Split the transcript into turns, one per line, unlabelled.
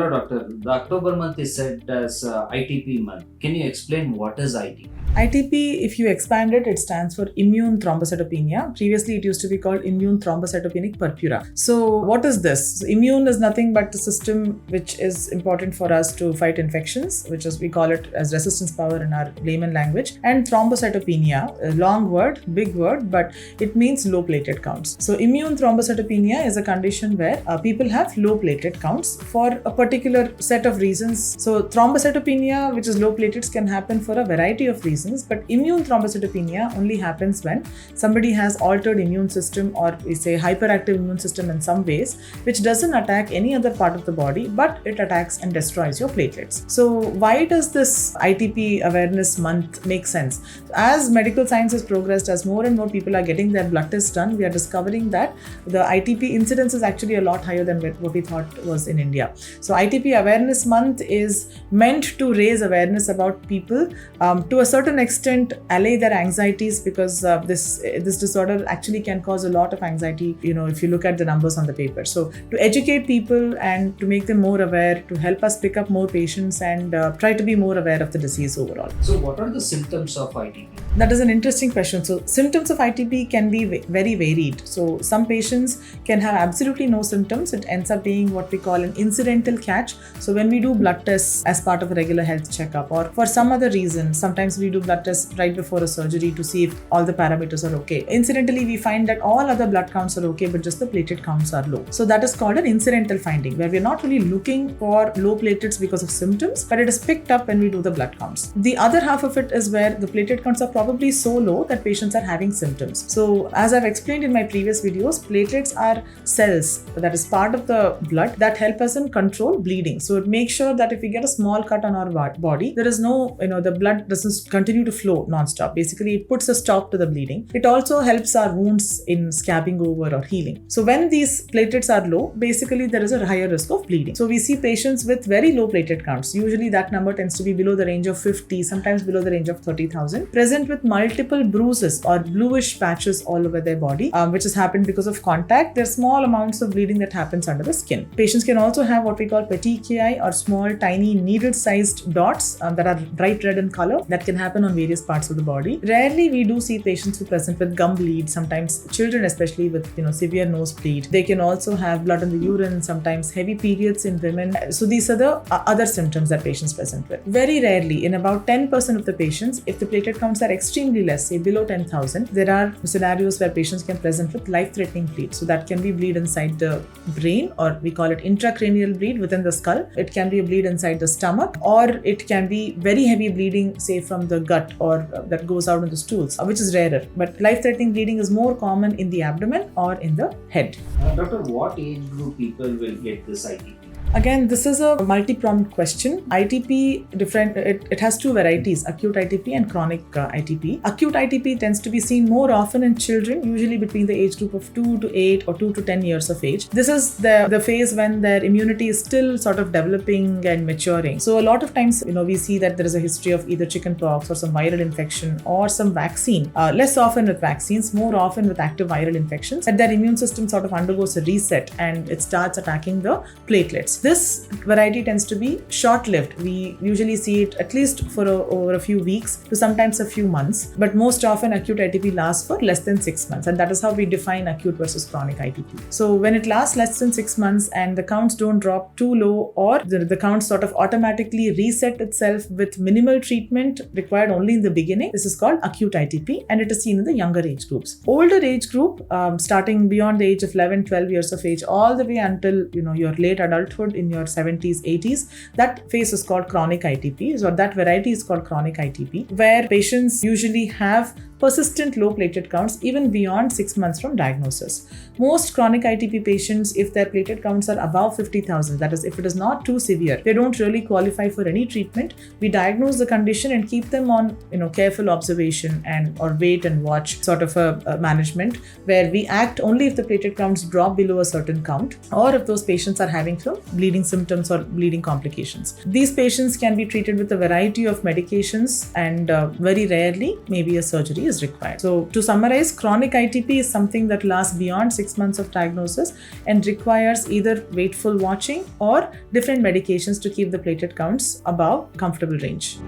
Hello, doctor. The October month is said as ITP month. Can you explain what is ITP?
ITP, if you expand it, it stands for immune thrombocytopenia. Previously, it used to be called immune thrombocytopenic purpura. So, what is this? So, immune is nothing but the system which is important for us to fight infections, which is we call it as resistance power in our layman language. And thrombocytopenia, a long word, big word, but it means low platelet counts. So, immune thrombocytopenia is a condition where people have low platelet counts for a particular set of reasons. So, thrombocytopenia, which is low platelets, can happen for a variety of reasons. But immune thrombocytopenia only happens when somebody has altered immune system, or we say hyperactive immune system in some ways, which doesn't attack any other part of the body, but it attacks and destroys your platelets. So why does this ITP Awareness Month make sense? As medical science has progressed, as more and more people are getting their blood tests done, we are discovering that the ITP incidence is actually a lot higher than what we thought was in India. So ITP Awareness Month is meant to raise awareness about people to a certain extent allay their anxieties, because this disorder actually can cause a lot of anxiety, if you look at the numbers on the paper. So to educate people and to make them more aware, to help us pick up more patients and try to be more aware of the disease overall.
So what are the symptoms of ITP?
That is an interesting question. So symptoms of ITP can be very varied. So some patients can have absolutely no symptoms. It ends up being what we call an incidental catch. So when we do blood tests as part of a regular health checkup, or for some other reason, sometimes we do blood tests right before a surgery to see if all the parameters are okay. Incidentally, we find that all other blood counts are okay, but just the platelet counts are low. So that is called an incidental finding, where we're not really looking for low platelets because of symptoms, but it is picked up when we do the blood counts. The other half of it is where the platelet counts are probably so low that patients are having symptoms. So as I've explained in my previous videos, platelets are cells that is part of the blood that help us in control bleeding. So it makes sure that if we get a small cut on our body, there is no, the blood doesn't continue to flow non-stop. Basically, it puts a stop to the bleeding. It also helps our wounds in scabbing over or healing. So when these platelets are low, basically there is a higher risk of bleeding. So we see patients with very low platelet counts. Usually that number tends to be below the range of 50, sometimes below the range of 30,000, present with multiple bruises or bluish patches all over their body, which has happened because of contact. There's small amounts of bleeding that happens under the skin. Patients can also have what we call petechiae, or small tiny needle-sized dots that are bright red in color, that can happen on various parts of the body. Rarely we do see patients who present with gum bleed, sometimes children especially with severe nosebleed. They can also have blood in the urine, sometimes heavy periods in women. So these are the other symptoms that patients present with. Very rarely, in about 10% of the patients, if the platelet counts are extremely less, say below 10,000, there are scenarios where patients can present with life-threatening bleed. So that can be bleed inside the brain, or we call it intracranial bleed within the skull. It can be a bleed inside the stomach, or it can be very heavy bleeding, say from the gut, or that goes out in the stools, which is rarer. But life-threatening bleeding is more common in the abdomen or in the head.
Doctor, what age group people will get this ITP?
Again, this is a multi-pronged question. ITP, it has two varieties, acute ITP and chronic ITP. Acute ITP tends to be seen more often in children, usually between the age group of 2 to 8 or 2 to 10 years of age. This is the phase when their immunity is still sort of developing and maturing. So a lot of times, we see that there is a history of either chickenpox or some viral infection or some vaccine. Less often with vaccines, more often with active viral infections, that their immune system sort of undergoes a reset and it starts attacking the platelets. This variety tends to be short-lived. We usually see it at least for over a few weeks to sometimes a few months, but most often acute ITP lasts for less than 6 months, and that is how we define acute versus chronic ITP. So when it lasts less than 6 months and the counts don't drop too low, or the counts sort of automatically reset itself with minimal treatment required only in the beginning, this is called acute ITP, and it is seen in the younger age groups. Older age group, starting beyond the age of 11, 12 years of age, all the way until your late adulthood, in your 70s, 80s, that phase is called chronic ITP. So that variety is called chronic ITP, where patients usually have persistent low platelet counts even beyond 6 months from diagnosis. Most chronic ITP patients, if their platelet counts are above 50,000, that is, if it is not too severe, they don't really qualify for any treatment. We diagnose the condition and keep them on, careful observation or wait and watch sort of a management, where we act only if the platelet counts drop below a certain count, or if those patients are having some bleeding symptoms or bleeding complications. These patients can be treated with a variety of medications, and very rarely maybe a surgery is required. So to summarize, chronic ITP is something that lasts beyond 6 months of diagnosis and requires either wakeful watching or different medications to keep the platelet counts above comfortable range.